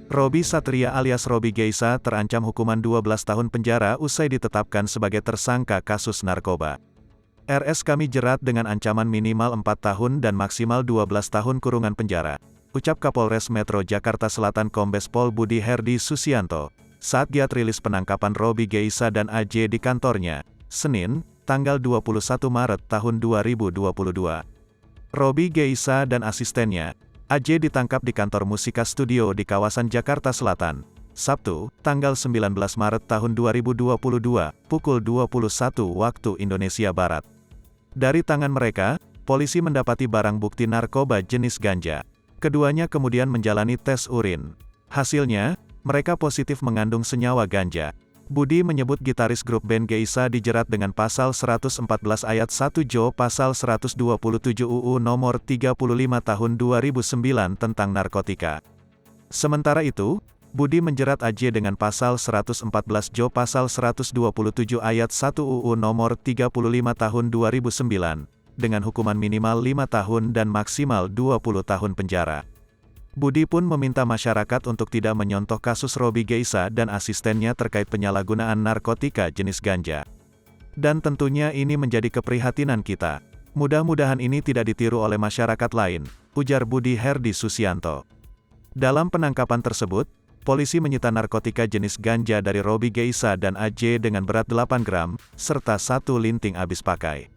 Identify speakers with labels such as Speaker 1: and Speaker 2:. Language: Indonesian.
Speaker 1: Robby Satria alias Robby Geisa terancam hukuman 12 tahun penjara usai ditetapkan sebagai tersangka kasus narkoba. RS kami jerat dengan ancaman minimal 4 tahun dan maksimal 12 tahun kurungan penjara, ucap Kapolres Metro Jakarta Selatan Kombes Pol Budi Herdi Susianto, saat giat rilis penangkapan Robby Geisa dan AJ di kantornya, Senin, tanggal 21 Maret tahun 2022. Robby Geisa dan asistennya, AJ ditangkap di kantor Musika Studio di kawasan Jakarta Selatan, Sabtu, tanggal 19 Maret tahun 2022, pukul 21 waktu Indonesia Barat. Dari tangan mereka, polisi mendapati barang bukti narkoba jenis ganja. Keduanya kemudian menjalani tes urin. Hasilnya, mereka positif mengandung senyawa ganja. Budi menyebut gitaris grup band Geisa dijerat dengan pasal 114 ayat 1 Jo pasal 127 UU nomor 35 tahun 2009 tentang narkotika. Sementara itu, Budi menjerat AJ dengan pasal 114 Jo pasal 127 ayat 1 UU nomor 35 tahun 2009, dengan hukuman minimal 5 tahun dan maksimal 20 tahun penjara. Budi pun meminta masyarakat untuk tidak menyontoh kasus Robby Geisa dan asistennya terkait penyalahgunaan narkotika jenis ganja. Dan tentunya ini menjadi keprihatinan kita. Mudah-mudahan ini tidak ditiru oleh masyarakat lain, ujar Budi Herdi Susianto. Dalam penangkapan tersebut, polisi menyita narkotika jenis ganja dari Robby Geisa dan AJ dengan berat 8 gram, serta 1 linting habis pakai.